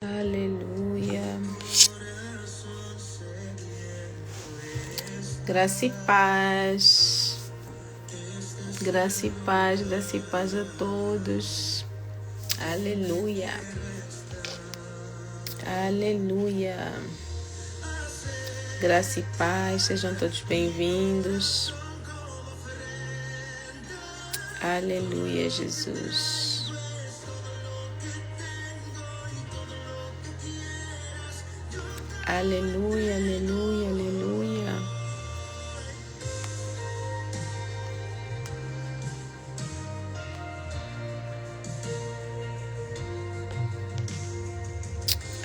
Aleluia. Graça e paz. Graça e paz, graça e paz a todos. Aleluia. Aleluia. Graça e paz, sejam todos bem-vindos. Aleluia, Jesus. Aleluia, aleluia, aleluia.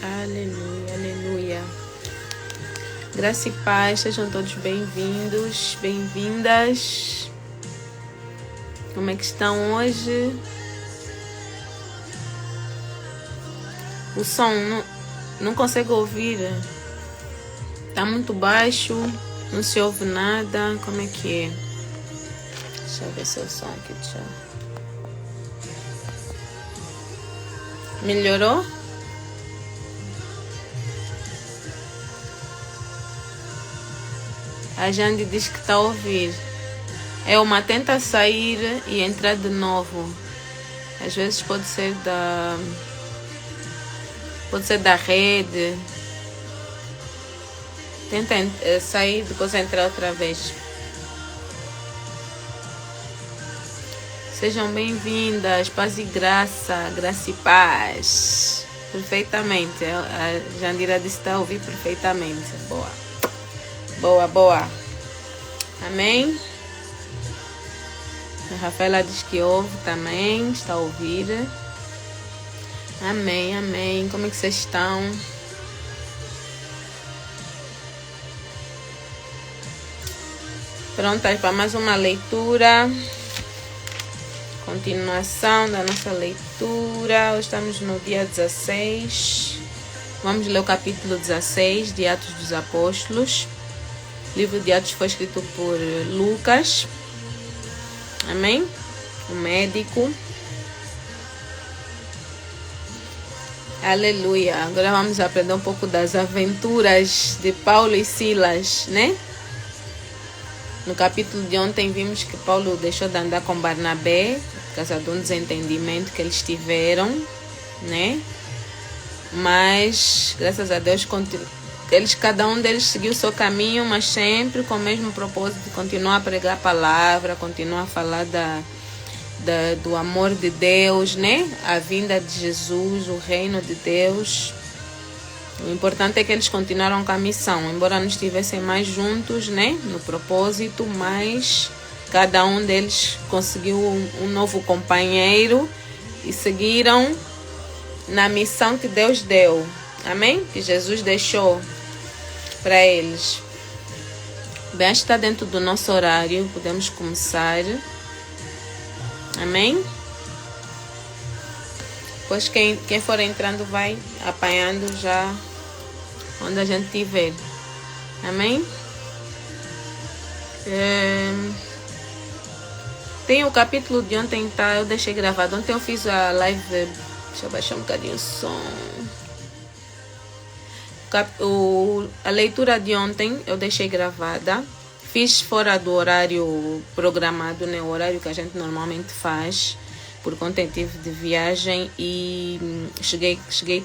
Aleluia, aleluia. Graça e paz, sejam todos bem-vindos, bem-vindas. Como é que estão hoje? O som não consigo ouvir. Tá muito baixo, não se ouve nada. Como é que é? Deixa eu ver se o som aqui. Melhorou? A Jande diz que está a ouvir. Uma tenta sair e entrar de novo. Às vezes pode ser da rede. Tenta sair e depois entrar outra vez. Sejam bem-vindas, paz e graça, graça e paz. Perfeitamente. A Jandira disse que está a ouvir perfeitamente. Boa. Boa, boa. Amém? A Rafaela diz que ouve também, está a ouvir. Amém, amém. Como é que vocês estão? Prontas para mais uma leitura. Continuação da nossa leitura. Hoje estamos no dia 16. Vamos ler o capítulo 16 de Atos dos Apóstolos. O livro de Atos foi escrito por Lucas. Amém? O médico. Aleluia. Agora vamos aprender um pouco das aventuras de Paulo e Silas, né? No capítulo de ontem vimos que Paulo deixou de andar com Barnabé por causa de um desentendimento que eles tiveram, né? Mas, graças a Deus, cada um deles seguiu o seu caminho, mas sempre com o mesmo propósito de continuar a pregar a palavra, continuar a falar do amor de Deus, né? A vinda de Jesus, o reino de Deus. O importante é que eles continuaram com a missão, embora não estivessem mais juntos, né? No propósito, mas cada um deles conseguiu um novo companheiro e seguiram na missão que Deus deu. Amém? Que Jesus deixou para eles. Bem, acho que está dentro do nosso horário, podemos começar. Amém? Pois quem for entrando vai apanhando já onde a gente estiver. Amém? Tem o capítulo de ontem, tá? Eu deixei gravado. Ontem eu fiz a live. Deixa eu baixar um bocadinho o som. A leitura de ontem eu deixei gravada. Fiz fora do horário programado, né? O horário que a gente normalmente faz. Por conta de viagem e cheguei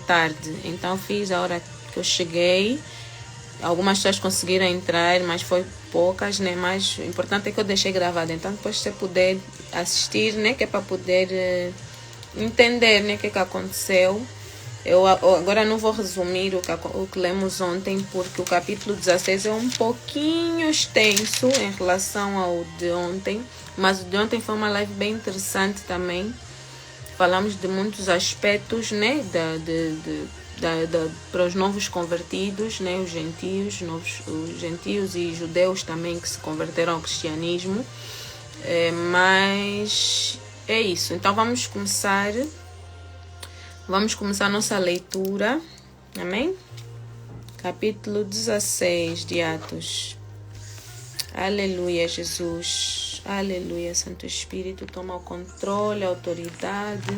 tarde. Então fiz a hora que eu cheguei. Algumas pessoas conseguiram entrar, mas foi poucas, né? Mas o importante é que eu deixei gravado. Então depois você puder assistir, né? Que é para poder entender, né? O que aconteceu. Eu agora não vou resumir o que lemos ontem, porque o capítulo 16 é um pouquinho extenso em relação ao de ontem. Mas o de ontem foi uma live bem interessante também. Falamos de muitos aspectos, né? Para os novos convertidos, né? Os gentios e judeus também que se converteram ao cristianismo. Mas é isso. Então vamos começar a nossa leitura. Amém? Capítulo 16 de Atos. Aleluia, Jesus. Aleluia, Santo Espírito, toma o controle, a autoridade.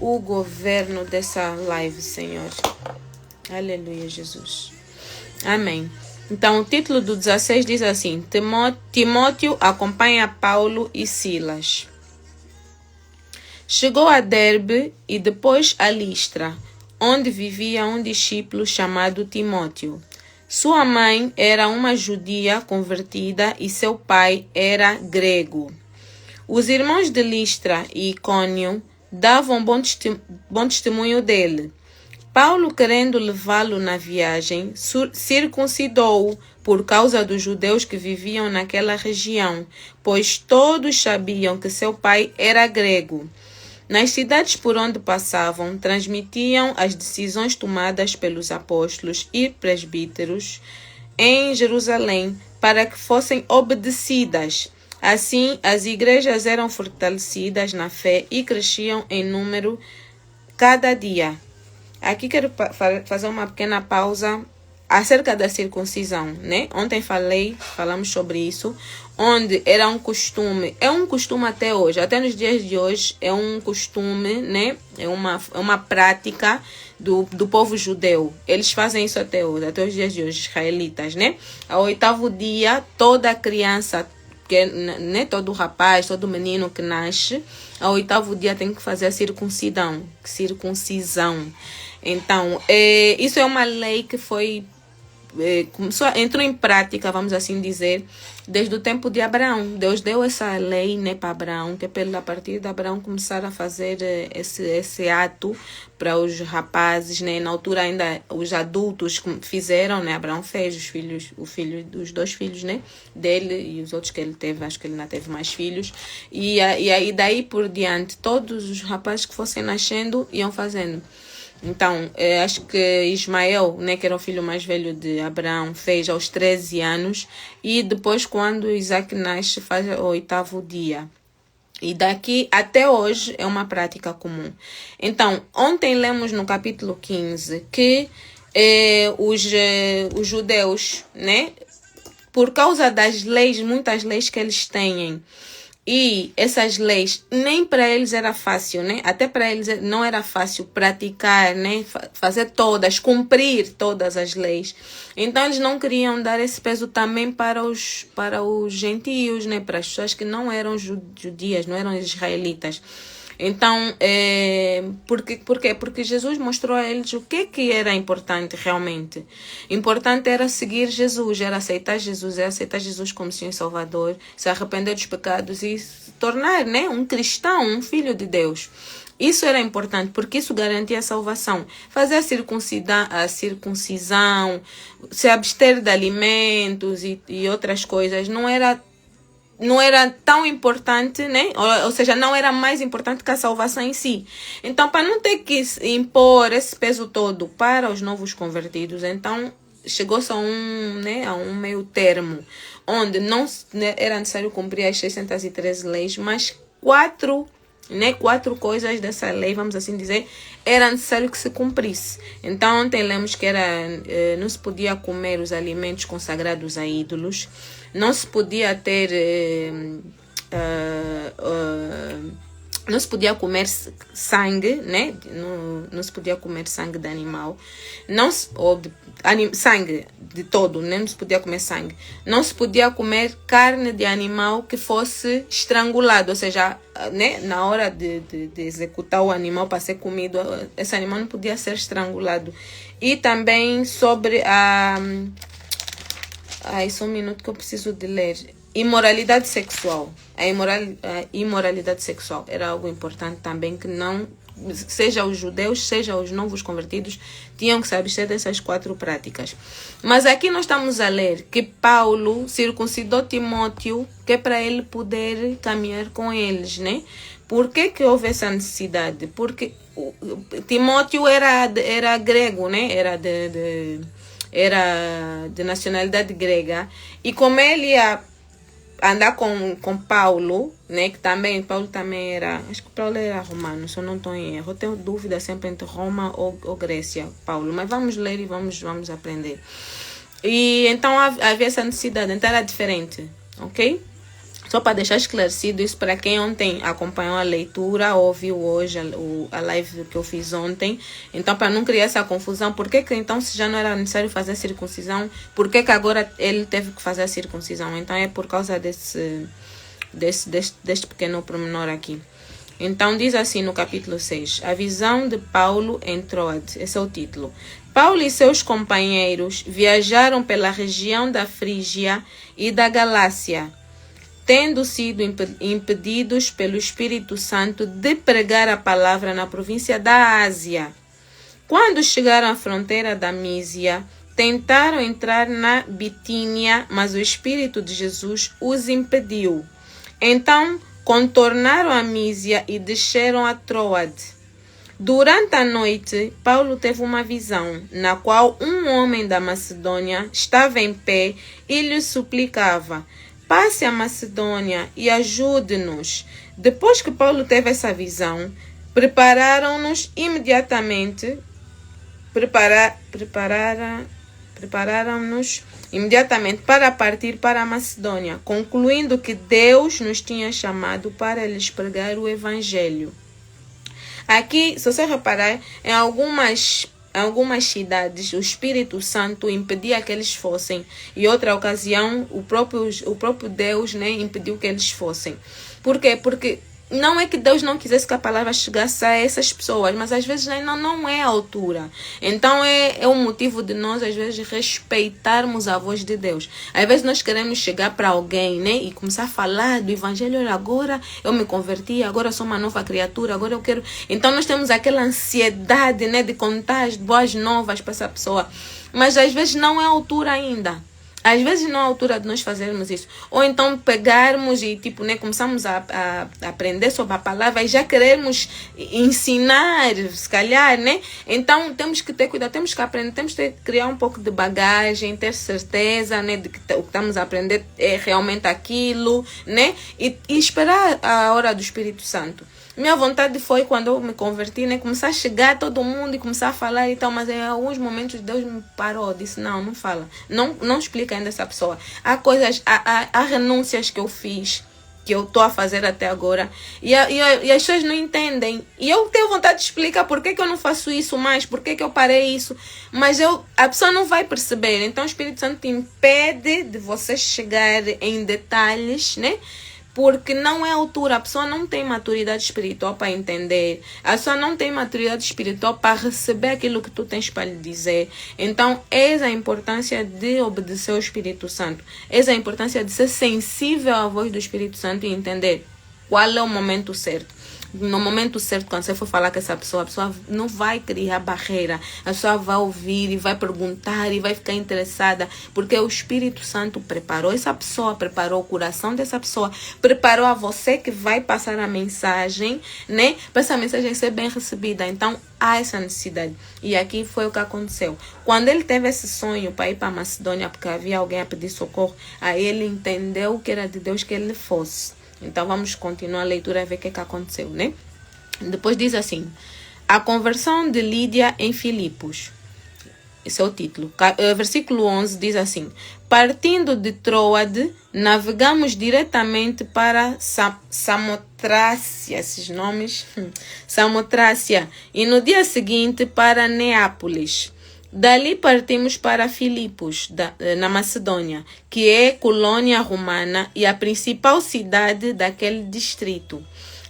o governo dessa live, Senhor. Aleluia, Jesus. Amém. Então, o título do 16 diz assim: Timóteo acompanha Paulo e Silas. Chegou a Derbe e depois a Listra, onde vivia um discípulo chamado Timóteo. Sua mãe era uma judia convertida e seu pai era grego. Os irmãos de Listra e Icônio davam bom testemunho dele. Paulo, querendo levá-lo na viagem, circuncidou-o por causa dos judeus que viviam naquela região, pois todos sabiam que seu pai era grego. Nas cidades por onde passavam, transmitiam as decisões tomadas pelos apóstolos e presbíteros em Jerusalém para que fossem obedecidas. Assim, as igrejas eram fortalecidas na fé e cresciam em número cada dia. Aqui quero fazer uma pequena pausa acerca da circuncisão, né? Ontem falamos sobre isso, onde era um costume, é um costume até hoje, até nos dias de hoje é um costume, né? É uma prática do povo judeu. Eles fazem isso até hoje, até os dias de hoje, israelitas, né? Ao 8º dia, toda criança, né, todo rapaz, todo menino que nasce, ao 8º dia tem que fazer a circuncisão. Então, isso é uma lei que entrou em prática, vamos assim dizer, desde o tempo de Abraão. Deus deu essa lei, né, para Abraão, que a partir de Abraão começaram a fazer esse ato para os rapazes, né? Na altura ainda os adultos fizeram, né? Abraão fez os 2 filhos, né, dele e os outros que ele teve, acho que ele ainda teve mais filhos. E aí daí por diante, todos os rapazes que fossem nascendo iam fazendo. Então, acho que Ismael, né, que era o filho mais velho de Abraão, fez aos 13 anos. E depois, quando Isaac nasce, faz o 8º dia. E daqui até hoje é uma prática comum. Então, ontem lemos no capítulo 15 que os judeus, né, por causa das leis, muitas leis que eles têm, e essas leis, nem para eles era fácil, né? Até para eles não era fácil praticar, né? Cumprir todas as leis. Então, eles não queriam dar esse peso também para os gentios, né? Para as pessoas que não eram judias, não eram israelitas. Então, por quê? Porque Jesus mostrou a eles o que era importante realmente. Importante era seguir Jesus, era aceitar Jesus como Senhor e Salvador, se arrepender dos pecados e se tornar, né, um cristão, um filho de Deus. Isso era importante, porque isso garantia a salvação. Fazer a circuncisão, se abster de alimentos e outras coisas, não era tão importante, né? Ou seja, não era mais importante que a salvação em si. Então, para não ter que impor esse peso todo para os novos convertidos, então chegou-se a um meio termo, onde não era necessário cumprir as 613 leis, mas quatro coisas dessa lei, vamos assim dizer, era necessário que se cumprisse. Então, ontem lemos que não se podia comer os alimentos consagrados a ídolos, não se podia ter, não se podia comer sangue, né? Não se podia comer sangue de animal, sangue de todo, né? Não se podia comer sangue. Não se podia comer carne de animal que fosse estrangulado, ou seja, né? Na hora de executar o animal para ser comido, esse animal não podia ser estrangulado. E também sobre só um minuto que eu preciso de ler. Imoralidade sexual. A imoralidade sexual era algo importante também, que não, seja os judeus, seja os novos convertidos, tinham que se abster dessas 4 práticas. Mas aqui nós estamos a ler que Paulo circuncidou Timóteo, que é para ele poder caminhar com eles, né? Por que houve essa necessidade? Porque Timóteo era grego, né? Era de nacionalidade grega, e como ele ia andar com Paulo, né, que Paulo também era, acho que Paulo era romano, se eu não estou em erro, eu tenho dúvida sempre entre Roma ou Grécia, Paulo, mas vamos ler e vamos aprender. E então havia essa necessidade, então era diferente, ok? Só para deixar esclarecido isso para quem ontem acompanhou a leitura, ouviu hoje a live que eu fiz ontem. Então, para não criar essa confusão, por que então, se já não era necessário fazer circuncisão, por que agora ele teve que fazer a circuncisão? Então, é por causa deste pequeno pormenor aqui. Então, diz assim no capítulo 6, a visão de Paulo em Troade. Esse é o título. Paulo e seus companheiros viajaram pela região da Frígia e da Galácia, tendo sido impedidos pelo Espírito Santo de pregar a palavra na província da Ásia. Quando chegaram à fronteira da Mísia, tentaram entrar na Bitínia, mas o Espírito de Jesus os impediu. Então, contornaram a Mísia e desceram a Troade. Durante a noite, Paulo teve uma visão, na qual um homem da Macedônia estava em pé e lhe suplicava: passe a Macedônia e ajude-nos. Depois que Paulo teve essa visão, prepararam-nos imediatamente, prepararam-nos imediatamente para partir para a Macedônia, concluindo que Deus nos tinha chamado para lhes pregar o Evangelho. Aqui, se você reparar, em algumas cidades, o Espírito Santo impedia que eles fossem. E outra ocasião, o próprio Deus, né, impediu que eles fossem. Por quê? Porque não é que Deus não quisesse que a palavra chegasse a essas pessoas, mas às vezes não é a altura. Então é um motivo de nós, às vezes, respeitarmos a voz de Deus. Às vezes nós queremos chegar para alguém, né, e começar a falar do Evangelho. Olha, agora eu me converti, agora eu sou uma nova criatura, agora eu quero... Então nós temos aquela ansiedade, né, de contar as boas novas para essa pessoa. Mas às vezes não é a altura ainda. Às vezes não é a altura de nós fazermos isso. Ou então pegarmos e né, começamos a aprender sobre a palavra e já queremos ensinar, se calhar, né? Então temos que ter cuidado, temos que aprender, temos que criar um pouco de bagagem, ter certeza, né, de que o que estamos a aprender é realmente aquilo, né? E esperar a hora do Espírito Santo. Minha vontade foi, quando eu me converti, né, começar a chegar todo mundo e começar a falar e tal, mas em alguns momentos Deus me parou, disse: não fala, não explica ainda essa pessoa. Há coisas, há renúncias que eu fiz, que eu estou a fazer até agora, e as pessoas não entendem. E eu tenho vontade de explicar por que eu não faço isso mais, por que eu parei isso, mas a pessoa não vai perceber. Então o Espírito Santo te impede de você chegar em detalhes, né? Porque não é altura, a pessoa não tem maturidade espiritual para entender, a pessoa não tem maturidade espiritual para receber aquilo que tu tens para lhe dizer. Então, essa é a importância de obedecer ao Espírito Santo, essa é a importância de ser sensível à voz do Espírito Santo e entender qual é o momento certo. No momento certo, quando você for falar com essa pessoa, a pessoa não vai criar barreira, a pessoa vai ouvir e vai perguntar e vai ficar interessada, porque o Espírito Santo preparou essa pessoa, preparou o coração dessa pessoa, preparou a você que vai passar a mensagem, né, para essa mensagem ser bem recebida. Então há essa necessidade, e aqui foi o que aconteceu. Quando ele teve esse sonho para ir para a Macedônia, porque havia alguém a pedir socorro, aí ele entendeu que era de Deus que ele fosse. Então vamos continuar a leitura e ver o que aconteceu, né? Depois diz assim: a conversão de Lídia em Filipos. Esse é o título. Versículo 11 diz assim: partindo de Troade, navegamos diretamente para Samotrácia, esses nomes, Samotrácia, e no dia seguinte para Neápolis. Dali partimos para Filipos, na Macedônia, que é colônia romana e a principal cidade daquele distrito.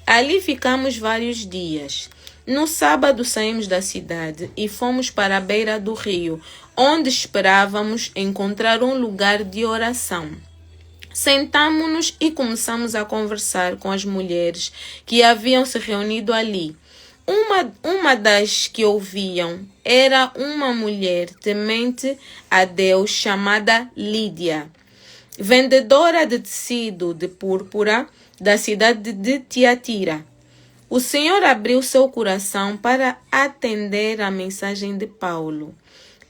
Ali ficamos vários dias. No sábado saímos da cidade e fomos para a beira do rio, onde esperávamos encontrar um lugar de oração. Sentamo-nos e começamos a conversar com as mulheres que haviam se reunido ali. Uma das que ouviam era uma mulher temente a Deus chamada Lídia, vendedora de tecido de púrpura da cidade de Tiatira. O Senhor abriu seu coração para atender a mensagem de Paulo.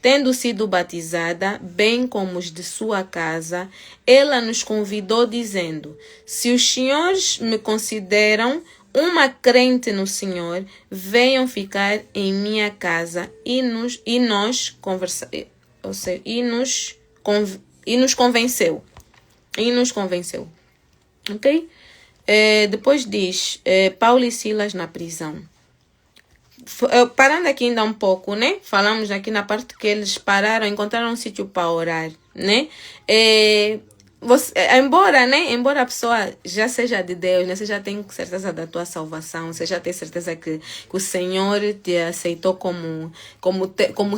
Tendo sido batizada, bem como os de sua casa, ela nos convidou dizendo: se os senhores me consideram uma crente no Senhor, venham ficar em minha casa e nos convenceu. Ok? Depois diz, Paulo e Silas na prisão. Parando aqui ainda um pouco, né? Falamos aqui na parte que eles pararam, encontraram um sítio para orar, né? Embora a pessoa já seja de Deus, né? Você já tem certeza da tua salvação, você já tem certeza que o Senhor te aceitou como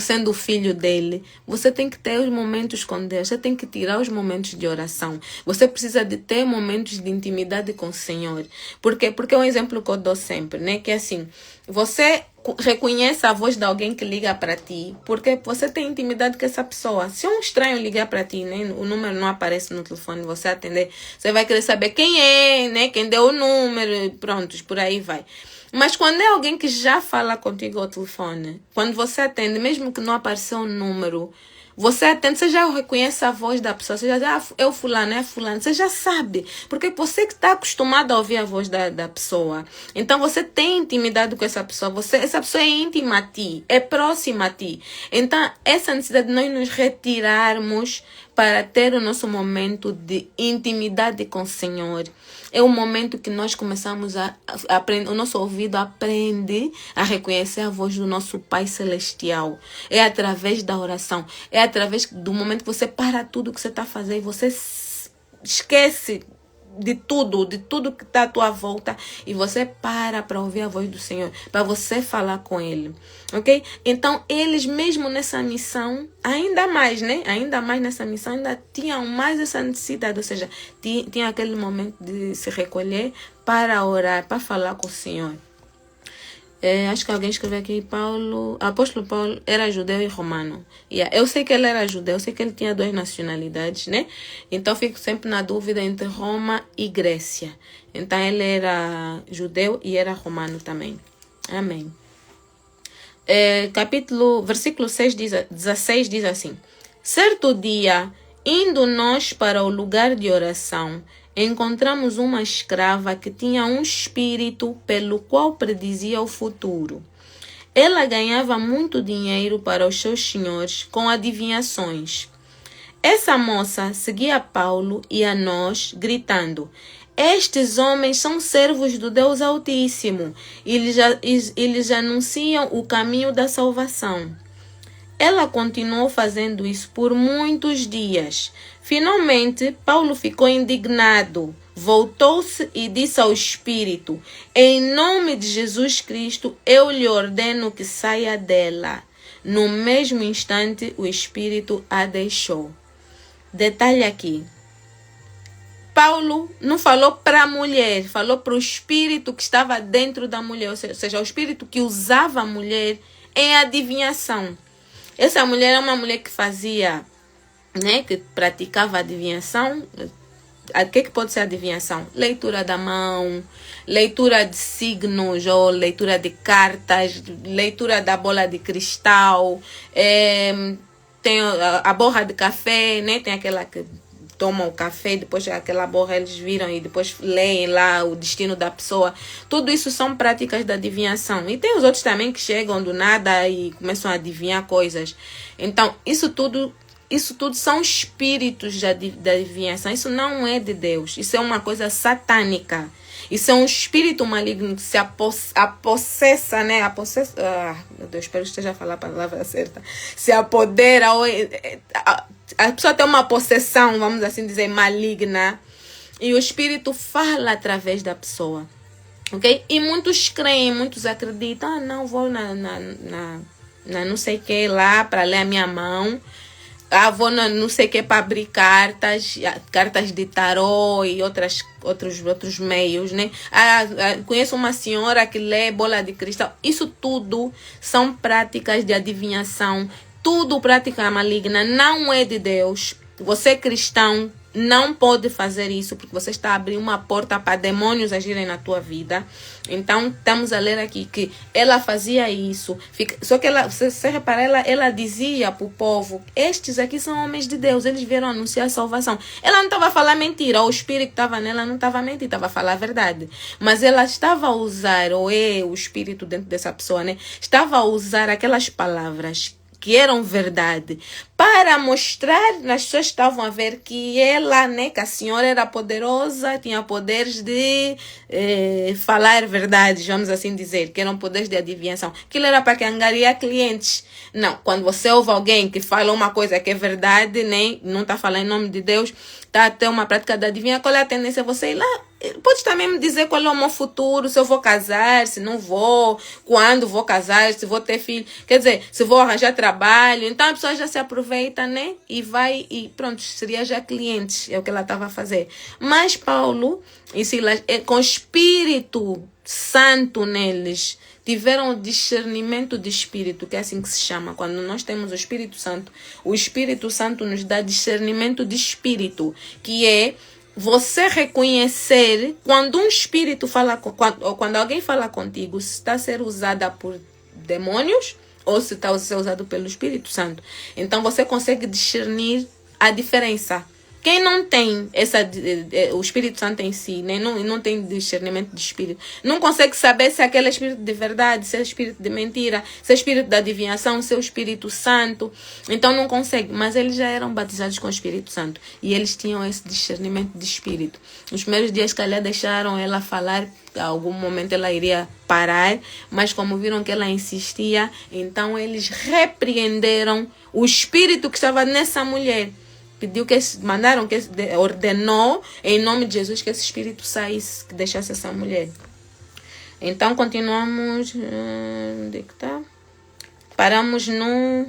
sendo filho dele, você tem que ter os momentos com Deus, você tem que tirar os momentos de oração, você precisa de ter momentos de intimidade com o Senhor. Por quê? Porque é um exemplo que eu dou sempre, né? Que é assim, você reconhece a voz de alguém que liga para ti, porque você tem intimidade com essa pessoa. Se um estranho ligar para ti, né, o número não aparece no telefone, você atender, você vai querer saber quem é, né, quem deu o número, prontos, por aí vai. Mas quando é alguém que já fala contigo ao telefone, quando você atende, mesmo que não apareceu o número, você atende, você já reconhece a voz da pessoa, você já diz, é o fulano, é fulano, você já sabe, porque você que está acostumado a ouvir a voz da pessoa, então você tem intimidade com essa pessoa, essa pessoa é íntima a ti, é próxima a ti, então essa necessidade de nós nos retirarmos para ter o nosso momento de intimidade com o Senhor. É o momento que nós começamos a aprender, o nosso ouvido aprende a reconhecer a voz do nosso Pai Celestial. É através da oração, é através do momento que você para tudo que você está fazendo e você esquece de tudo que está à tua volta e você para ouvir a voz do Senhor, para você falar com Ele, ok? Então, eles mesmo nessa missão, ainda mais, né? Ainda mais nessa missão, ainda tinham mais essa necessidade, ou seja, tinha aquele momento de se recolher para orar, para falar com o Senhor. Acho que alguém escreveu aqui, apóstolo Paulo era judeu e romano. Eu sei que ele era judeu, eu sei que ele tinha 2 nacionalidades, né? Então fico sempre na dúvida entre Roma e Grécia. Então ele era judeu e era romano também. Amém. Versículo 16 diz assim: certo dia, indo nós para o lugar de oração, encontramos uma escrava que tinha um espírito pelo qual predizia o futuro. Ela ganhava muito dinheiro para os seus senhores com adivinhações. Essa moça seguia Paulo e a nós, gritando: estes homens são servos do Deus Altíssimo. Eles anunciam o caminho da salvação. Ela continuou fazendo isso por muitos dias. Finalmente, Paulo ficou indignado. Voltou-se e disse ao Espírito: em nome de Jesus Cristo, eu lhe ordeno que saia dela. No mesmo instante, o Espírito a deixou. Detalhe aqui. Paulo não falou para a mulher, falou para o espírito que estava dentro da mulher, ou seja, o espírito que usava a mulher em adivinhação. Essa mulher é uma mulher que fazia, né, que praticava adivinhação. O que pode ser adivinhação? Leitura da mão, leitura de signos ou leitura de cartas, leitura da bola de cristal, tem a borra de café, né? Tem aquela que tomam o café, depois aquela borra eles viram e depois leem lá o destino da pessoa. Tudo isso são práticas da adivinhação. E tem os outros também que chegam do nada e começam a adivinhar coisas. Então, isso tudo são espíritos da adivinhação. Isso não é de Deus. Isso é uma coisa satânica. Isso é um espírito maligno que se apossessa, né? Meu Deus, espero que esteja a falar a palavra certa. Se apodera, ou a pessoa tem uma possessão, vamos assim dizer, maligna. E o espírito fala através da pessoa. Ok? E muitos creem, muitos acreditam. Não, vou na não sei o que lá para ler a minha mão. Vou não sei o que para abrir cartas de tarô e outros meios, né? Conheço uma senhora que lê bola de cristal. Isso tudo são práticas de adivinhação, tudo prática maligna, não é de Deus. Você cristão não pode fazer isso porque você está abrindo uma porta para demônios agirem na tua vida. Então, estamos a ler aqui que ela fazia isso. Só que você repara, ela dizia para o povo: estes aqui são homens de Deus, eles vieram anunciar a salvação. Ela não estava a falar mentira, o espírito que estava nela não estava a mentir, estava a falar a verdade. Mas ela estava a usar, o espírito dentro dessa pessoa, né? Estava a usar aquelas palavras que eram verdade, para mostrar, as pessoas estavam a ver que ela, né, que a senhora era poderosa, tinha poderes de falar verdades, vamos assim dizer, que eram poderes de adivinhação. Aquilo era para que angariar clientes. Não, quando você ouve alguém que fala uma coisa que é verdade, né, não está falando em nome de Deus, está a ter uma prática de adivinha, qual é a tendência? Você ir lá, pode também me dizer qual é o meu futuro, se eu vou casar, se não vou, quando vou casar, se vou ter filho, quer dizer, se vou arranjar trabalho. Então a pessoa já se aproveita, né? E vai e pronto, seria já clientes, é o que ela estava a fazer. Mas Paulo e Silas, com Espírito Santo neles, tiveram discernimento de espírito, que é assim que se chama. Quando nós temos o Espírito Santo nos dá discernimento de espírito, que é você reconhecer quando um espírito fala, ou quando alguém fala contigo, se está a ser usada por demônios ou se está a ser usado pelo Espírito Santo. Então você consegue discernir a diferença. Quem não tem o Espírito Santo em si, né? não tem discernimento de espírito, não consegue saber se aquele é espírito de verdade, se é espírito de mentira, se é espírito da adivinhação, se é o Espírito Santo. Então não consegue, mas eles já eram batizados com o Espírito Santo e eles tinham esse discernimento de espírito. Nos primeiros dias, calhar, deixaram ela falar, a algum momento ela iria parar, mas como viram que ela insistia, então eles repreenderam o espírito que estava nessa mulher. Ordenou em nome de Jesus que esse espírito saísse, que deixasse essa mulher. Então continuamos. Onde é que está? Paramos no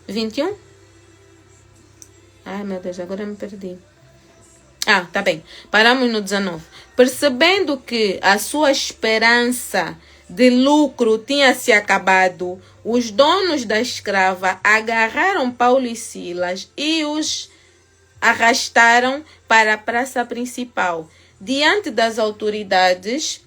21? Ai meu Deus, agora me perdi. Tá bem. Paramos no 19. Percebendo que a sua esperança de lucro tinha se acabado, os donos da escrava agarraram Paulo e Silas e os arrastaram para a praça principal, diante das autoridades,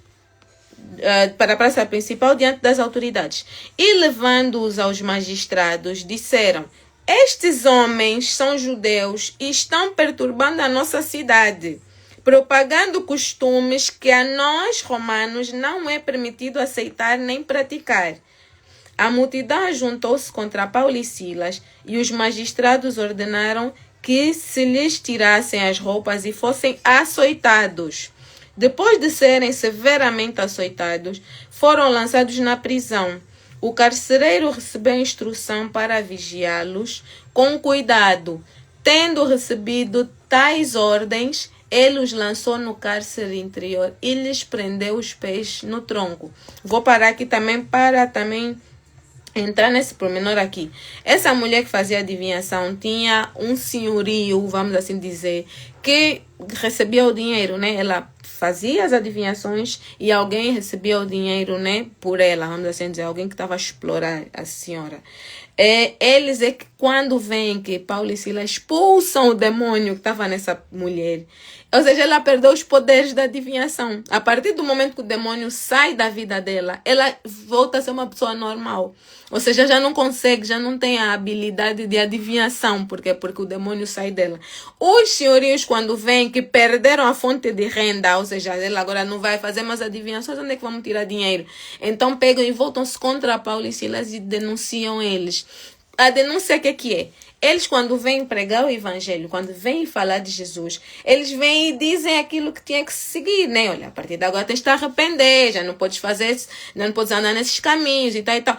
e levando-os aos magistrados, disseram: estes homens são judeus e estão perturbando a nossa cidade, propagando costumes que a nós, romanos, não é permitido aceitar nem praticar. A multidão juntou-se contra Paulo e Silas, e os magistrados ordenaram que se lhes tirassem as roupas e fossem açoitados. Depois de serem severamente açoitados, foram lançados na prisão. O carcereiro recebeu instrução para vigiá-los com cuidado. Tendo recebido tais ordens, ele os lançou no cárcere interior e lhes prendeu os pés no tronco. Vou parar aqui também para entrar nesse pormenor aqui. Essa mulher que fazia adivinhação tinha um senhorio, vamos assim dizer, que recebia o dinheiro, né? Ela fazia as adivinhações e alguém recebia o dinheiro, né? Por ela, vamos assim dizer, alguém que estava a explorar a senhora. Eles é que quando veem que Paulo e Silas expulsam o demônio que estava nessa mulher, ou seja, ela perdeu os poderes da adivinhação. A partir do momento que o demônio sai da vida dela, ela volta a ser uma pessoa normal. Ou seja, já não consegue, já não tem a habilidade de adivinhação. Por quê? Porque o demônio sai dela. Os senhorios, quando veem que perderam a fonte de renda, ou seja, ela agora não vai fazer mais adivinhações, onde é que vamos tirar dinheiro? Então pegam e voltam-se contra Paulo e Silas e denunciam eles. A denúncia que é? Eles, quando vêm pregar o evangelho, quando vêm falar de Jesus, eles vêm e dizem aquilo que tinha que seguir, né? Olha, a partir de agora tens de te arrepender, já não podes fazer, não podes andar nesses caminhos e tal e tal.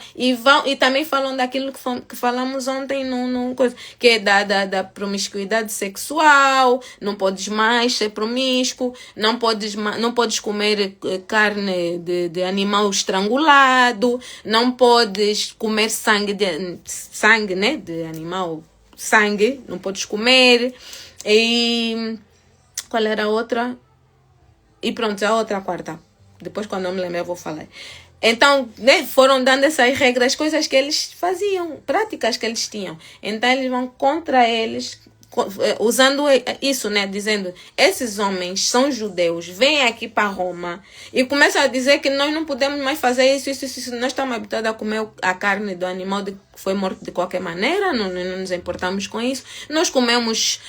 E também falam daquilo que falamos ontem no coisa, que é da promiscuidade sexual, não podes mais ser promíscuo, não podes comer carne de animal estrangulado, não podes comer sangue, né, de animal. Sangue, não podes comer. E qual era a outra? E pronto, a outra, a quarta. Depois, quando eu me lembrar, eu vou falar. Então, né, foram dando essas regras, coisas que eles faziam, práticas que eles tinham. Então, eles vão contra eles, usando isso, né, dizendo: esses homens são judeus, vêm aqui para Roma e começam a dizer que nós não podemos mais fazer isso. Nós estamos habituados a comer a carne do animal que foi morto de qualquer maneira, não nos importamos com isso. Nós comemos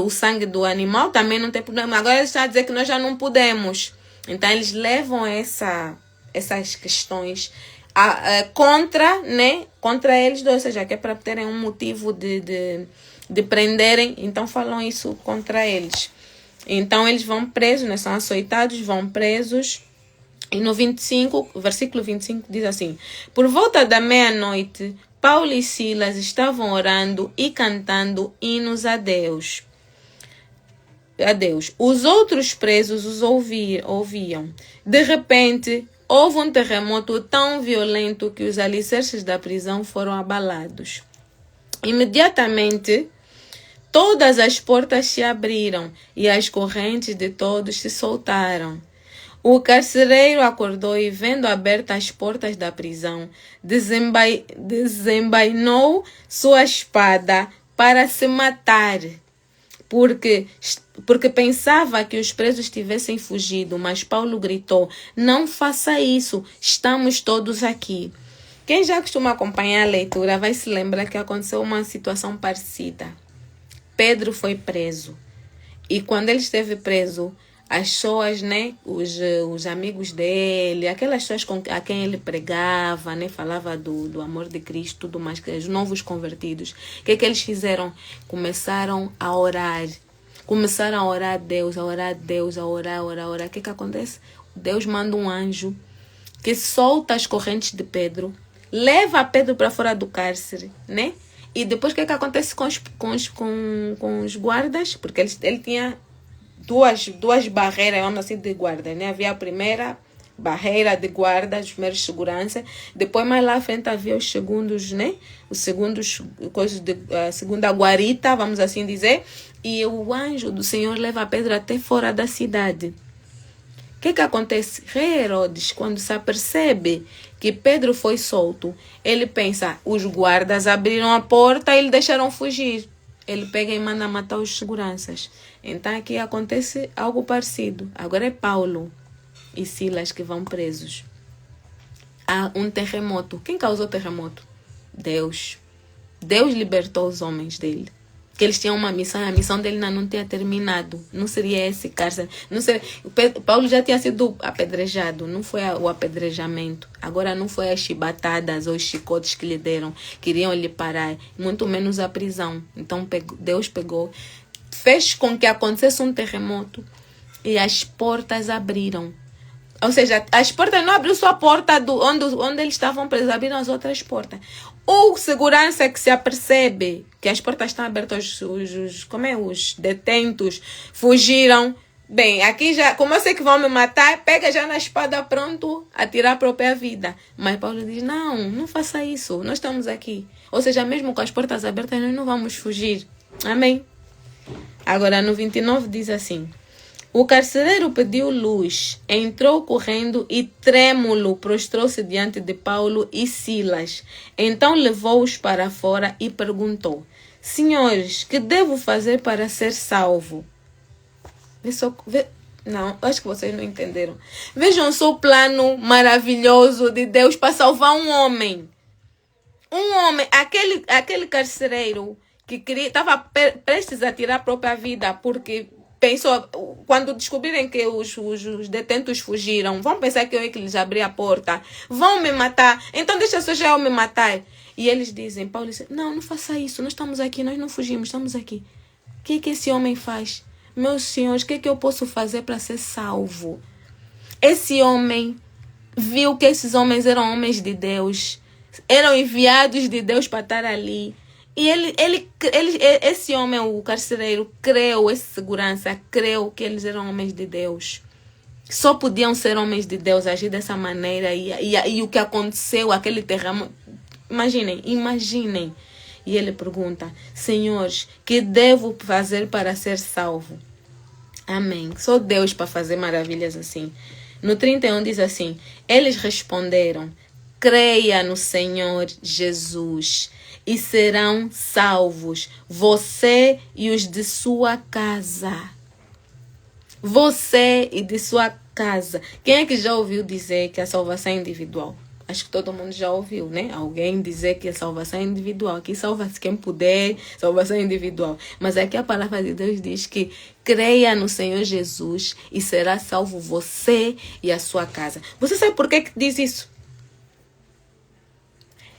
o sangue do animal, também não tem problema. Agora eles estão a dizer que nós já não podemos. Então eles levam essas questões contra, né? Contra eles dois, ou seja, que é para terem um motivo de prenderem, então falam isso contra eles. Então eles vão presos, né? São açoitados, vão presos. E no 25, versículo 25 diz assim: por volta da meia-noite, Paulo e Silas estavam orando e cantando hinos a Deus. Os outros presos os ouviam. De repente, houve um terremoto tão violento que os alicerces da prisão foram abalados. Imediatamente, todas as portas se abriram e as correntes de todos se soltaram. O carcereiro acordou e, vendo abertas as portas da prisão, desembainou sua espada para se matar, porque pensava que os presos tivessem fugido, mas Paulo gritou: não faça isso, estamos todos aqui. Quem já costuma acompanhar a leitura vai se lembrar que aconteceu uma situação parecida. Pedro foi preso, e quando ele esteve preso, as pessoas, né, os amigos dele, aquelas pessoas a quem ele pregava, né, falava do amor de Cristo, tudo mais, os novos convertidos, o que eles fizeram? Começaram a orar. Começaram a orar a Deus, a orar a Deus, a orar. O que acontece? Deus manda um anjo que solta as correntes de Pedro, leva Pedro para fora do cárcere, né? E depois o que acontece com os guardas? Porque ele tinha duas barreiras, vamos assim, de guarda, né? Havia a primeira barreira de guarda, os primeiros segurança, depois mais lá à frente havia os segundos, né? Os segundos, a segunda guarita, vamos assim dizer, e o anjo do Senhor leva Pedro até fora da cidade. O que acontece? Rei Herodes, quando se apercebe que Pedro foi solto, ele pensa, os guardas abriram a porta e ele deixaram fugir. Ele pega e manda matar os seguranças. Então aqui acontece algo parecido. Agora é Paulo e Silas que vão presos. Há um terremoto. Quem causou o terremoto? Deus. Deus libertou os homens dele. Que eles tinham uma missão, a missão dele ainda não tinha terminado. Não seria esse cárcere. Não seria, Paulo já tinha sido apedrejado, não foi o apedrejamento. Agora não foi as chibatadas ou os chicotes que lhe deram, queriam lhe parar, muito menos a prisão. Então Deus pegou, fez com que acontecesse um terremoto e as portas abriram. Ou seja, as portas não abriram só a porta onde eles estavam presos, abriram as outras portas. O segurança que se apercebe que as portas estão abertas, os detentos fugiram. Bem, aqui já, como eu sei que vão me matar, pega já na espada pronto a tirar a própria vida. Mas Paulo diz, não faça isso, nós estamos aqui. Ou seja, mesmo com as portas abertas, nós não vamos fugir. Amém? Agora, no 29 diz assim: o carcereiro pediu luz, entrou correndo e trêmulo prostrou-se diante de Paulo e Silas. Então levou-os para fora e perguntou: senhores, que devo fazer para ser salvo? Não, acho que vocês não entenderam. Vejam só o plano maravilhoso de Deus para salvar um homem. Um homem, aquele carcereiro que estava prestes a tirar a própria vida porque pensou, quando descobrirem que os detentos fugiram, vão pensar que eu é que lhes abri a porta, vão me matar, então deixa só já eu me matar. E eles dizem, Paulo diz, não faça isso, nós estamos aqui, nós não fugimos, estamos aqui. O que esse homem faz? Meus senhores, o que eu posso fazer para ser salvo? Esse homem viu que esses homens eram homens de Deus, eram enviados de Deus para estar ali. E esse homem, o carcereiro, creu, esse segurança, creu que eles eram homens de Deus. Só podiam ser homens de Deus, agir dessa maneira. E o que aconteceu, aquele terremoto. Imaginem. E ele pergunta, senhores, que devo fazer para ser salvo? Amém. Só Deus para fazer maravilhas assim. No 31 diz assim, eles responderam, creia no Senhor Jesus e serão salvos, você e os de sua casa. Você e de sua casa. Quem é que já ouviu dizer que a salvação é individual? Acho que todo mundo já ouviu, né? Alguém dizer que a salvação é individual. Aqui salva-se quem puder, salvação é individual. Mas aqui a palavra de Deus diz que creia no Senhor Jesus e será salvo você e a sua casa. Você sabe por que diz isso?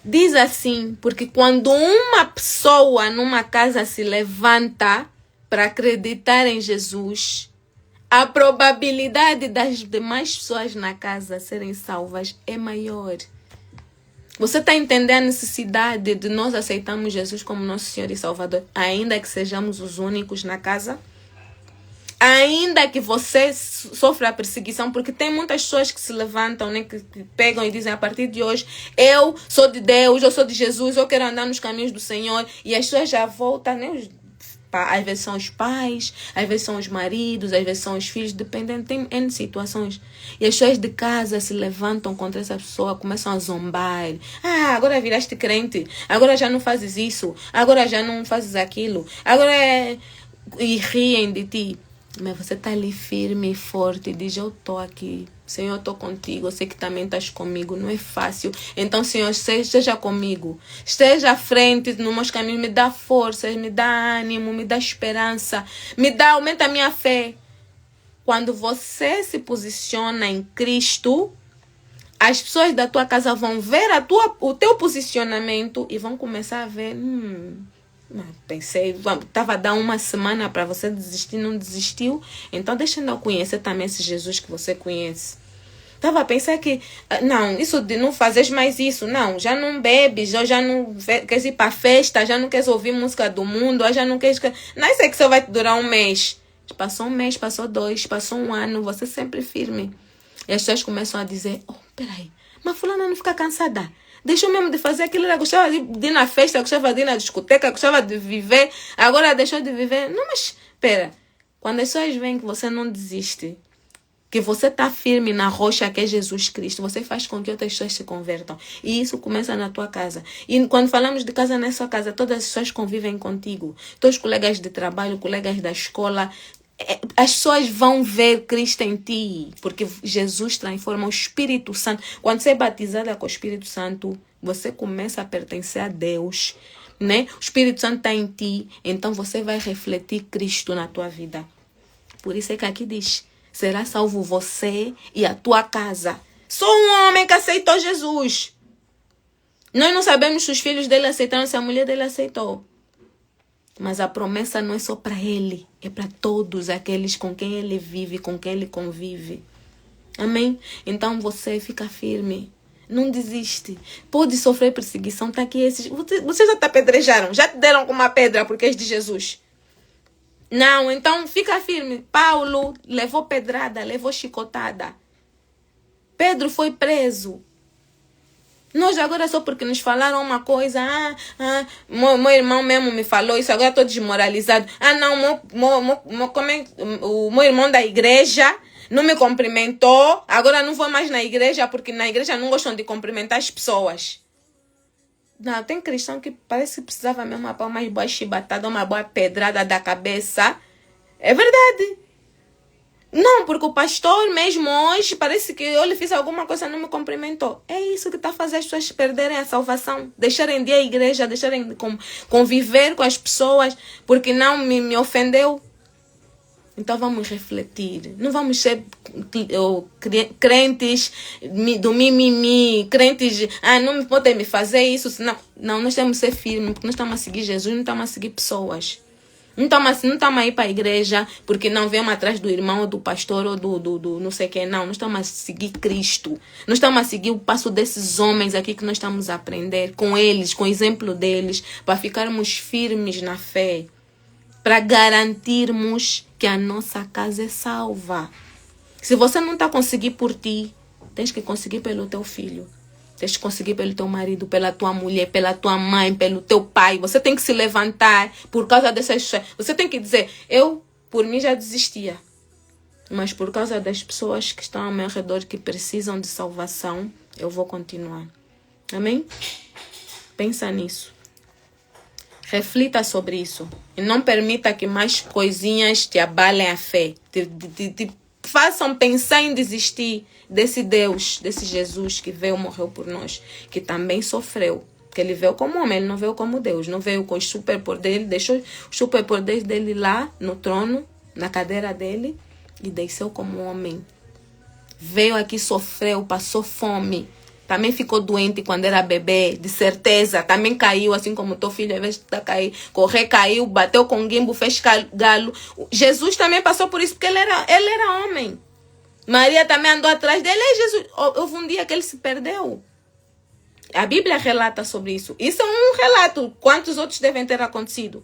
Diz assim, porque quando uma pessoa numa casa se levanta para acreditar em Jesus, a probabilidade das demais pessoas na casa serem salvas é maior. Você está entendendo a necessidade de nós aceitarmos Jesus como nosso Senhor e Salvador, ainda que sejamos os únicos na casa? Ainda que você sofra a perseguição, porque tem muitas pessoas que se levantam, né, que pegam e dizem, a partir de hoje, eu sou de Deus, eu sou de Jesus, eu quero andar nos caminhos do Senhor. E as pessoas já voltam, né? Às vezes são os pais, às vezes são os maridos, às vezes são os filhos, dependendo, tem N situações. E as pessoas de casa se levantam contra essa pessoa, começam a zombar. Ah, agora viraste crente, agora já não fazes isso, agora já não fazes aquilo, agora é... E riem de ti. Mas você está ali firme e forte e diz, eu estou aqui. Senhor, eu estou contigo. Eu sei que também estás comigo. Não é fácil. Então, Senhor, esteja comigo. Esteja à frente nos meus caminhos. Me dá forças, me dá ânimo, me dá esperança. Aumenta a minha fé. Quando você se posiciona em Cristo, as pessoas da tua casa vão ver o teu posicionamento e vão começar a ver... Pensei, estava a dar uma semana para você desistir, não desistiu. Então deixa eu conhecer também esse Jesus que você conhece. Estava a pensar que, não, isso de não fazeres mais isso, não, já não bebes, já não queres ir para festa, já não queres ouvir música do mundo, já não queres... Não sei que só vai te durar um mês. Passou um mês, passou 2, passou um ano, você sempre firme. E as pessoas começam a dizer, peraí, mas fulana não fica cansada. Deixou mesmo de fazer aquilo, ela gostava de ir na festa, gostava de ir na discoteca, gostava de viver, agora deixou de viver. Não, mas espera, quando as pessoas veem que você não desiste, que você está firme na rocha que é Jesus Cristo, você faz com que outras pessoas se convertam. E isso começa na tua casa. E quando falamos de casa, não é só casa, todas as pessoas convivem contigo. Teus colegas de trabalho, colegas da escola... As pessoas vão ver Cristo em ti, porque Jesus transforma o Espírito Santo. Quando você é batizada com o Espírito Santo, você começa a pertencer a Deus, né? O Espírito Santo está em ti, então você vai refletir Cristo na tua vida. Por isso é que aqui diz, será salvo você e a tua casa. Só um homem que aceitou Jesus. Nós não sabemos se os filhos dele aceitaram, se a mulher dele aceitou. Mas a promessa não é só para ele, é para todos aqueles com quem ele vive, com quem ele convive. Amém? Então você fica firme. Não desiste. Pode sofrer perseguição. Tá aqui esses. Vocês já te apedrejaram, já te deram com uma pedra porque és de Jesus. Não, então fica firme. Paulo levou pedrada, levou chicotada. Pedro foi preso. Nós agora só porque nos falaram uma coisa, meu irmão mesmo me falou isso, agora estou desmoralizado. Não, o meu irmão da igreja não me cumprimentou, agora não vou mais na igreja porque na igreja não gostam de cumprimentar as pessoas. Não, tem cristão que parece que precisava mesmo uma mais boa chibatada, uma boa pedrada da cabeça. É verdade. Não, porque o pastor mesmo hoje parece que eu lhe fiz alguma coisa e não me cumprimentou. É isso que está a fazer as pessoas perderem a salvação. Deixarem de ir à igreja, deixarem de conviver com as pessoas porque não me ofendeu. Então vamos refletir. Não vamos ser crentes do mimimi, crentes, não podem me fazer isso. Senão, não, nós temos que ser firmes porque nós estamos a seguir Jesus, não estamos a seguir pessoas. Não estamos a ir para a igreja porque não vemos atrás do irmão ou do pastor ou do não sei quem. Não, nós estamos a seguir Cristo. Nós estamos a seguir o passo desses homens aqui que nós estamos a aprender com eles, com o exemplo deles, para ficarmos firmes na fé, para garantirmos que a nossa casa é salva. Se você não está conseguindo por ti, tens que conseguir pelo teu filho. Tens que conseguir pelo teu marido, pela tua mulher, pela tua mãe, pelo teu pai. Você tem que se levantar por causa dessas pessoas. Você tem que dizer, eu por mim já desistia. Mas por causa das pessoas que estão ao meu redor, que precisam de salvação, eu vou continuar. Amém? Pensa nisso. Reflita sobre isso. E não permita que mais coisinhas te abalem a fé. Te façam pensar em desistir desse Deus, desse Jesus que veio, morreu por nós, que também sofreu. Porque ele veio como homem, ele não veio como Deus. Não veio com os superpoderes, ele deixou os superpoderes dele lá no trono, na cadeira dele, e desceu como homem. Veio aqui, sofreu, passou fome, também ficou doente quando era bebê, de certeza. Também caiu, assim como teu filho, às vezes tá cair, correr, caiu, bateu com guimbo, fez galo. Jesus também passou por isso, porque ele era homem. Maria também andou atrás dele. E Jesus, houve um dia que ele se perdeu. A Bíblia relata sobre isso. Isso é um relato. Quantos outros devem ter acontecido?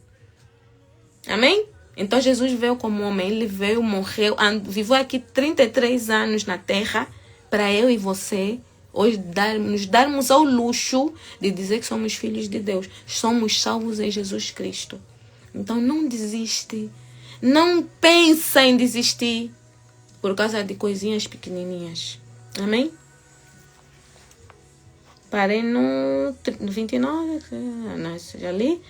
Amém? Então Jesus veio como homem. Ele veio, morreu, viveu aqui 33 anos na terra para eu e você hoje nos darmos ao luxo de dizer que somos filhos de Deus. Somos salvos em Jesus Cristo. Então não desiste. Não pensa em desistir por causa de coisinhas pequenininhas. Amém? Parei no 29. Não, já li.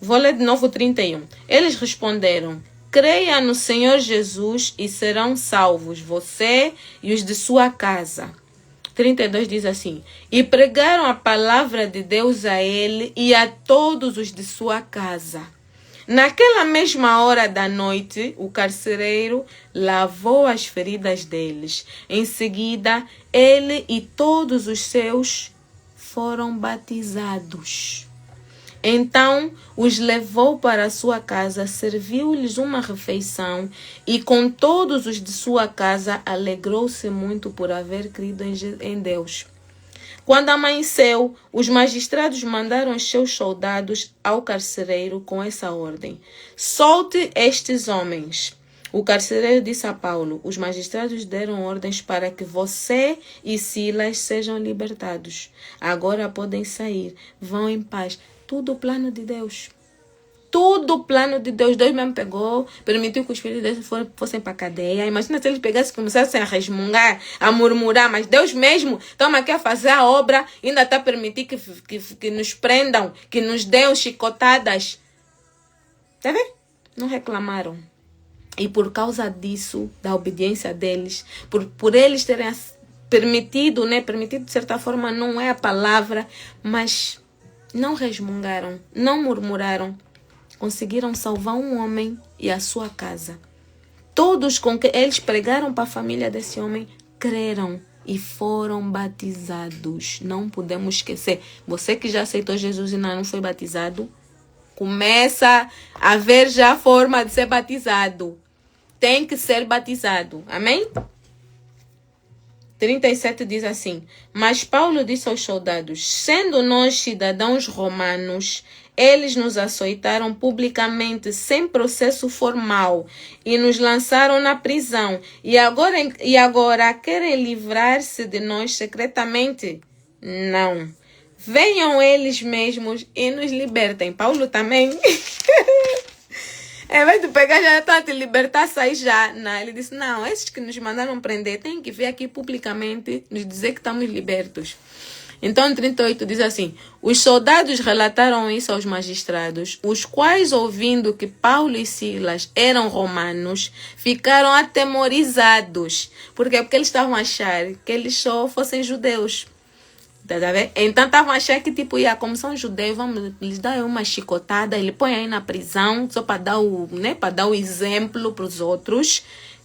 Vou ler de novo 31. Eles responderam: creia no Senhor Jesus e serão salvos, você e os de sua casa. 32 diz assim: e pregaram a palavra de Deus a ele e a todos os de sua casa. Naquela mesma hora da noite, o carcereiro lavou as feridas deles. Em seguida, ele e todos os seus foram batizados. Então os levou para a sua casa, serviu-lhes uma refeição e com todos os de sua casa alegrou-se muito por haver crido em Deus. Quando amanheceu, os magistrados mandaram os seus soldados ao carcereiro com essa ordem: solte estes homens. O carcereiro disse a Paulo: os magistrados deram ordens para que você e Silas sejam libertados. Agora podem sair, vão em paz. Tudo o plano de Deus. Tudo o plano de Deus. Deus mesmo pegou, permitiu que os filhos de Deus fossem para a cadeia. Imagina se eles pegassem e começassem a resmungar, a murmurar. Mas Deus mesmo toma aqui a fazer a obra, ainda está a permitir que nos prendam, que nos dêem chicotadas. Tá vendo? Não reclamaram. E por causa disso, da obediência deles, por eles terem permitido, né? Permitido de certa forma não é a palavra, mas não resmungaram, não murmuraram. Conseguiram salvar um homem e a sua casa. Todos com que eles pregaram para a família desse homem creram e foram batizados. Não podemos esquecer. Você que já aceitou Jesus e ainda não foi batizado, começa a ver já a forma de ser batizado. Tem que ser batizado. Amém? 37 diz assim: mas Paulo disse aos soldados: sendo nós cidadãos romanos, eles nos açoitaram publicamente sem processo formal e nos lançaram na prisão. E agora querem livrar-se de nós secretamente? Não. Venham eles mesmos e nos libertem. Paulo também. Em vez de pegar já tá te libertar, sair já. Não, ele disse: não, esses que nos mandaram prender têm que vir aqui publicamente nos dizer que estamos libertos. Então, 38 diz assim: os soldados relataram isso aos magistrados, os quais, ouvindo que Paulo e Silas eram romanos, ficaram atemorizados. Por quê? Porque eles estavam a achar que eles só fossem judeus. Tá vendo? Então estavam a achar que, tipo, como são judeus, vamos lhes dar uma chicotada, ele põe aí na prisão, só para dar o exemplo para os outros.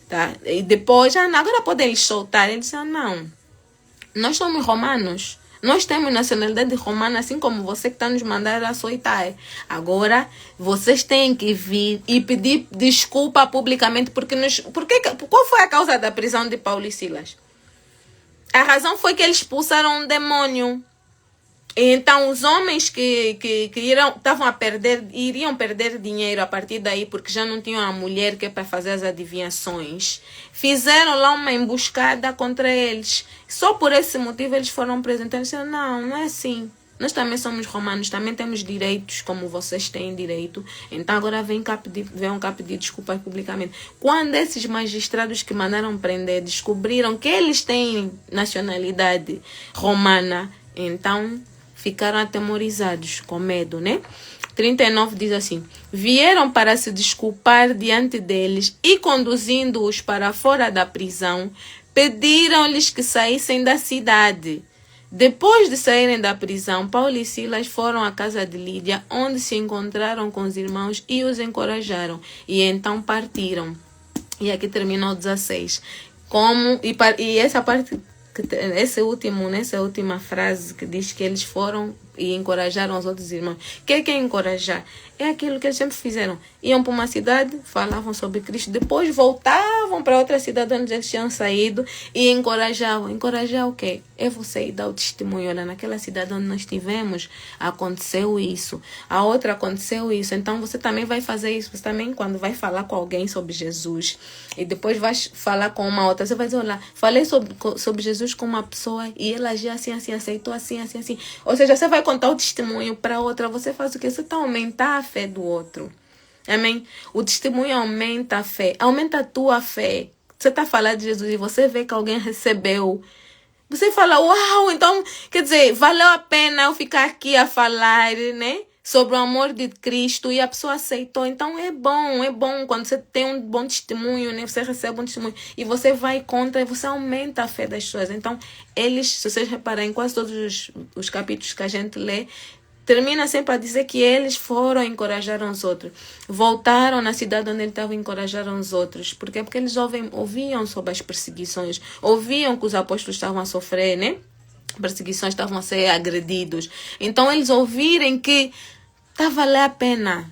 Tá? E depois, agora podem eles soltar. Eles disseram: não, nós somos romanos. Nós temos nacionalidade romana, assim como você que está nos mandando açoitar. Agora, vocês têm que vir e pedir desculpa publicamente. Qual foi a causa da prisão de Paulo e Silas? A razão foi que eles expulsaram um demônio. Então, os homens que iriam perder dinheiro a partir daí, porque já não tinham a mulher que é para fazer as adivinhações, fizeram lá uma emboscada contra eles. Só por esse motivo eles foram presos. Então, eles disseram: não é assim. Nós também somos romanos, também temos direitos como vocês têm direito. Então, agora venham cá pedir desculpas publicamente. Quando esses magistrados que mandaram prender descobriram que eles têm nacionalidade romana, então ficaram atemorizados, com medo, né? 39 diz assim: vieram para se desculpar diante deles e, conduzindo-os para fora da prisão, pediram-lhes que saíssem da cidade. Depois de saírem da prisão, Paulo e Silas foram à casa de Lídia, onde se encontraram com os irmãos e os encorajaram. E então partiram. E aqui terminou 16. E essa parte nessa última frase que diz que eles foram e encorajaram os outros irmãos. O que é encorajar? É aquilo que eles sempre fizeram. Iam para uma cidade, falavam sobre Cristo, depois voltavam para outra cidade onde eles tinham saído e encorajavam. Encorajar o quê? É você ir dar o testemunho. Olha, naquela cidade onde nós estivemos, aconteceu isso. A outra aconteceu isso. Então você também vai fazer isso. Você também, quando vai falar com alguém sobre Jesus e depois vai falar com uma outra, você vai dizer, olha, falei sobre Jesus com uma pessoa e ela agiu assim, assim, aceitou assim, assim, assim. Ou seja, você vai contar o testemunho para outra, você faz o quê? Você está aumentando a fé do outro. Amém? O testemunho aumenta a fé, aumenta a tua fé. Você está falando de Jesus e você vê que alguém recebeu. Você fala, uau, então, quer dizer, valeu a pena eu ficar aqui a falar, né? Sobre o amor de Cristo e a pessoa aceitou. Então é bom quando você tem um bom testemunho, né? Você recebe um testemunho e você vai contra e você aumenta a fé das pessoas. Então, eles, se vocês repararem, em quase todos os capítulos que a gente lê, termina sempre a dizer que eles foram encorajar os outros. Voltaram na cidade onde ele estava e encorajaram os outros. Por quê? Porque eles ouviam sobre as perseguições, ouviam que os apóstolos estavam a sofrer, né? Perseguições, estavam a ser agredidos. Então eles ouvirem que está a valer a pena.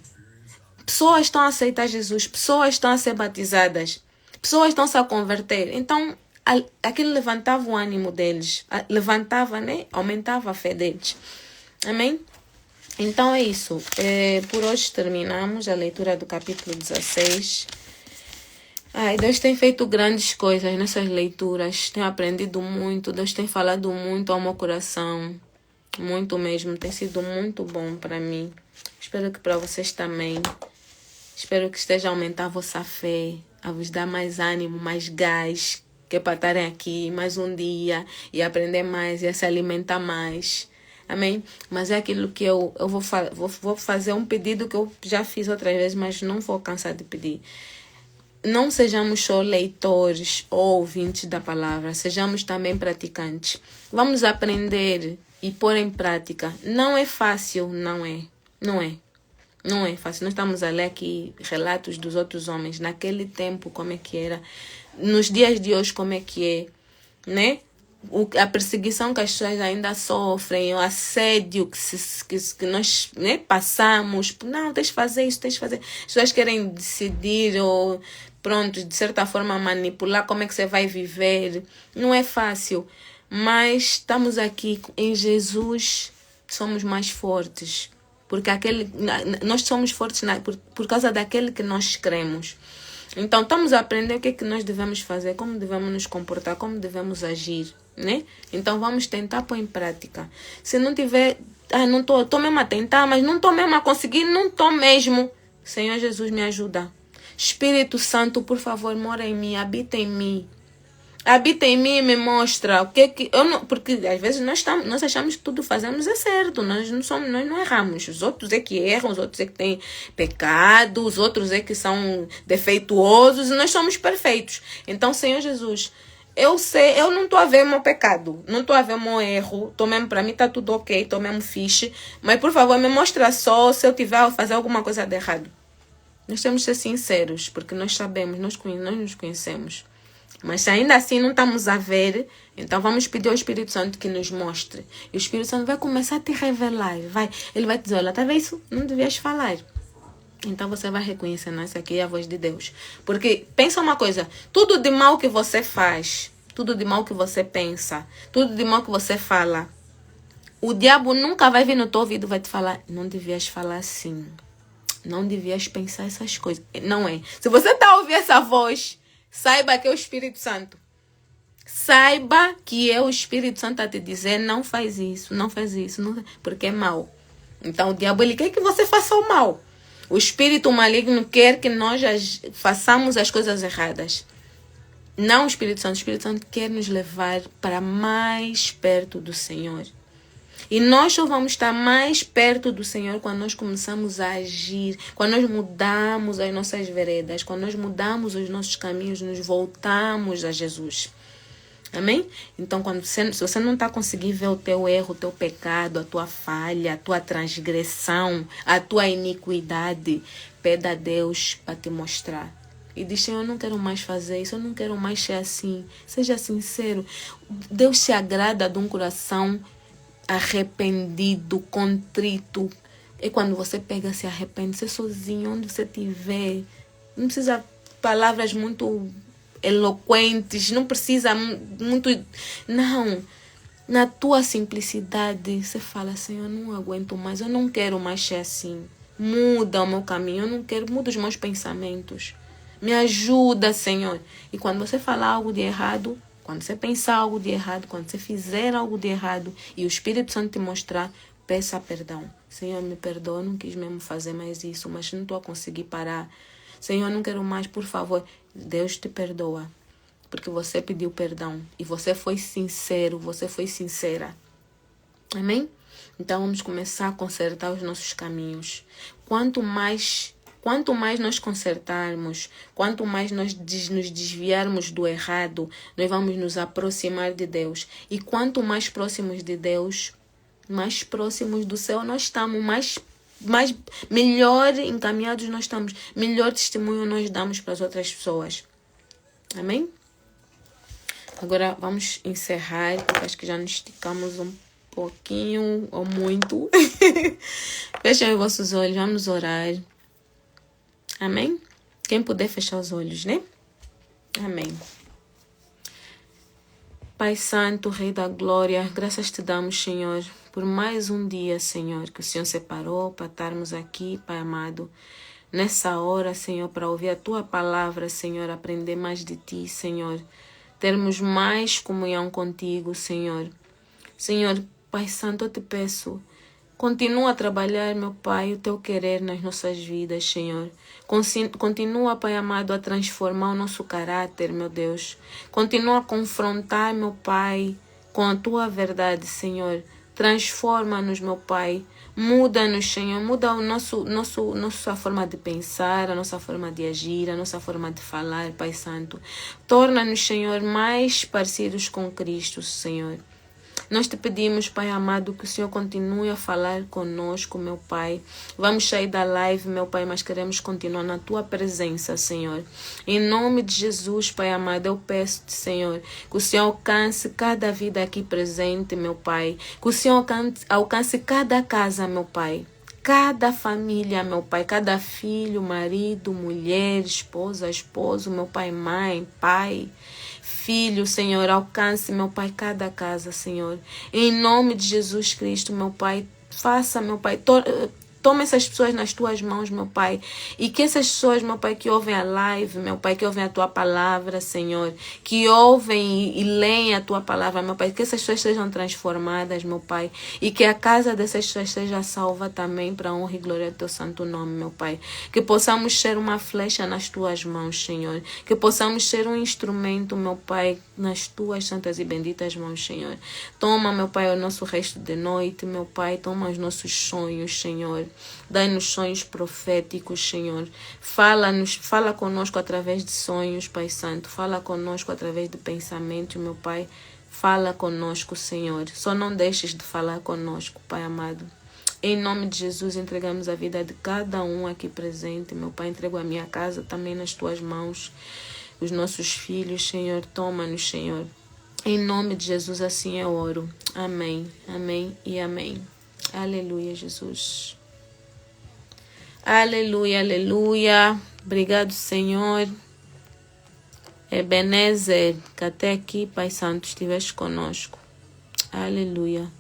Pessoas estão a aceitar Jesus, pessoas estão a ser batizadas, pessoas estão-se a converter. Então aquilo levantava o ânimo deles, levantava, né? Aumentava a fé deles. Amém? Então é isso. Por hoje terminamos a leitura do capítulo 16. Deus tem feito grandes coisas nessas leituras. Tenho aprendido muito. Deus tem falado muito ao meu coração. Muito mesmo. Tem sido muito bom para mim. Espero que para vocês também. Espero que esteja a aumentar a vossa fé. A vos dar mais ânimo, mais gás. Que é para estarem aqui mais um dia. E aprender mais. E a se alimentar mais. Amém? Mas é aquilo que eu vou fazer um pedido que eu já fiz outras vezes. Mas não vou cansar de pedir. Não sejamos só leitores ou ouvintes da palavra, sejamos também praticantes. Vamos aprender e pôr em prática. Não é fácil, não é. Não é fácil. Nós estamos a ler aqui relatos dos outros homens. Naquele tempo, como é que era. Nos dias de hoje, como é que é. Né? A perseguição que as pessoas ainda sofrem, o assédio que nós, né, passamos. Não, tens de fazer isso, tens de fazer. As pessoas querem decidir ou, pronto, de certa forma manipular como é que você vai viver. Não é fácil. Mas estamos aqui em Jesus, somos mais fortes. Porque nós somos fortes por causa daquele que nós cremos. Então, estamos a aprender o que é que nós devemos fazer, como devemos nos comportar, como devemos agir, né? Então, vamos tentar pôr em prática. Se não tiver, não estou mesmo a tentar, mas não estou mesmo a conseguir, não estou mesmo. Senhor Jesus, me ajuda. Espírito Santo, por favor, mora em mim, habita em mim. Habita em mim e me mostra o que eu não, porque às vezes nós achamos que tudo fazemos é certo, nós não erramos. Os outros é que erram, os outros é que têm pecado, os outros é que são defeituosos e nós somos perfeitos. Então, Senhor Jesus, eu sei, eu não estou a ver meu pecado, não estou a ver meu erro, tô mesmo, para mim está tudo ok, estou mesmo fixe, mas por favor me mostra só se eu tiver a fazer alguma coisa de errado. Nós temos que ser sinceros, porque nós sabemos, nós nos conhecemos. Mas se ainda assim não estamos a ver, então vamos pedir ao Espírito Santo que nos mostre. E o Espírito Santo vai começar a te revelar. Ele vai te dizer, olha, tá vendo isso? Não devias falar. Então você vai reconhecer, não, isso aqui é a voz de Deus. Porque pensa uma coisa, tudo de mal que você faz, tudo de mal que você pensa, tudo de mal que você fala, o diabo nunca vai vir no teu ouvido e vai te falar, não devias falar assim. Não devias pensar essas coisas. Não é. Se você está a ouvir essa voz, saiba que é o Espírito Santo. Saiba que é o Espírito Santo a te dizer, não faz isso, não faz isso, não, porque é mal. Então o diabo ele quer que você faça o mal. O espírito maligno quer que nós façamos as coisas erradas. Não o Espírito Santo quer nos levar para mais perto do Senhor. E nós só vamos estar mais perto do Senhor quando nós começamos a agir, quando nós mudamos as nossas veredas, quando nós mudamos os nossos caminhos, nos voltamos a Jesus. Amém? Então, se você não está conseguindo ver o teu erro, o teu pecado, a tua falha, a tua transgressão, a tua iniquidade, pede a Deus para te mostrar. e diz, Senhor, eu não quero mais fazer isso, eu não quero mais ser assim. Seja sincero. Deus se agrada de um coração arrependido, contrito. É quando você pega, se arrepende, você sozinho, onde você estiver. Não precisa palavras muito eloquentes, não precisa muito... Não. Na tua simplicidade, você fala, Senhor, eu não aguento mais, eu não quero mais ser assim. Muda o meu caminho, eu não quero, muda os meus pensamentos. Me ajuda, Senhor. E quando você falar algo de errado, quando você pensar algo de errado, quando você fizer algo de errado e o Espírito Santo te mostrar, peça perdão. Senhor, me perdoa, eu não quis mesmo fazer mais isso, mas não estou a conseguir parar. Senhor, eu não quero mais, por favor. Deus te perdoa. Porque você pediu perdão. E você foi sincero, você foi sincera. Amém? Então vamos começar a consertar os nossos caminhos. Quanto mais nós consertarmos, quanto mais nós nos desviarmos do errado, nós vamos nos aproximar de Deus. E quanto mais próximos de Deus, mais próximos do céu nós estamos, melhor encaminhados nós estamos, melhor testemunho nós damos para as outras pessoas. Amém? Agora vamos encerrar, porque acho que já nos esticamos um pouquinho ou muito. Fechem os vossos olhos, vamos orar. Amém? Quem puder fechar os olhos, né? Amém. Pai Santo, Rei da Glória, graças te damos, Senhor, por mais um dia, Senhor, que o Senhor separou para estarmos aqui, Pai amado. Nessa hora, Senhor, para ouvir a Tua palavra, Senhor, aprender mais de Ti, Senhor. Termos mais comunhão contigo, Senhor. Senhor, Pai Santo, eu te peço, continua a trabalhar, meu Pai, o Teu querer nas nossas vidas, Senhor. Continua, Pai amado, a transformar o nosso caráter, meu Deus. Continua a confrontar, meu Pai, com a Tua verdade, Senhor. Transforma-nos, meu Pai. Muda-nos, Senhor. Muda nossa forma de pensar, a nossa forma de agir, a nossa forma de falar, Pai Santo. Torna-nos, Senhor, mais parecidos com Cristo, Senhor. Nós te pedimos, Pai amado, que o Senhor continue a falar conosco, meu Pai. Vamos sair da live, meu Pai, mas queremos continuar na Tua presença, Senhor. Em nome de Jesus, Pai amado, eu peço-te, Senhor, que o Senhor alcance cada vida aqui presente, meu Pai. Que o Senhor alcance cada casa, meu Pai. Cada família, meu Pai, cada filho, marido, mulher, esposa, esposo, meu Pai, mãe, pai, filho, Senhor, alcance, meu Pai, cada casa, Senhor. Em nome de Jesus Cristo, meu Pai, faça, meu Pai, toma essas pessoas nas Tuas mãos, meu Pai. E que essas pessoas, meu Pai, que ouvem a live, meu Pai, que ouvem a Tua palavra, Senhor, que ouvem e leem a Tua palavra, meu Pai, que essas pessoas sejam transformadas, meu Pai. E que a casa dessas pessoas seja salva também para a honra e glória do Teu santo nome, meu Pai. Que possamos ser uma flecha nas Tuas mãos, Senhor. Que possamos ser um instrumento, meu Pai, nas Tuas santas e benditas mãos, Senhor. Toma, meu Pai, o nosso resto de noite, meu Pai. Toma os nossos sonhos, Senhor. Dai-nos sonhos proféticos, Senhor. Fala conosco através de sonhos, Pai Santo. Fala conosco através de pensamentos, meu Pai. Fala conosco, Senhor. Só não deixes de falar conosco, Pai amado. Em nome de Jesus, entregamos a vida de cada um aqui presente, meu Pai. Entrego a minha casa também nas Tuas mãos. Os nossos filhos, Senhor. Toma-nos, Senhor. Em nome de Jesus, assim eu oro. Amém, amém e amém. Aleluia, Jesus. Aleluia, aleluia. Obrigado, Senhor. Ebenezer, que até aqui, Pai Santo, estiveste conosco. Aleluia.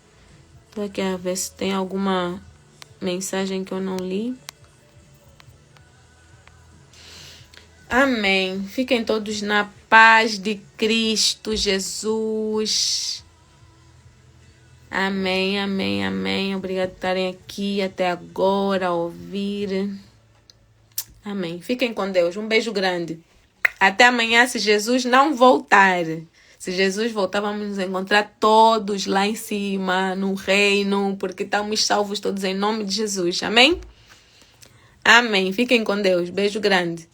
Estou aqui a ver se tem alguma mensagem que eu não li. Amém. Fiquem todos na paz de Cristo Jesus. Amém, amém, amém. Obrigado por estarem aqui até agora a ouvir. Amém. Fiquem com Deus. Um beijo grande. Até amanhã, se Jesus não voltar. Se Jesus voltar, vamos nos encontrar todos lá em cima, no reino, porque estamos salvos todos em nome de Jesus. Amém? Amém. Fiquem com Deus. Beijo grande.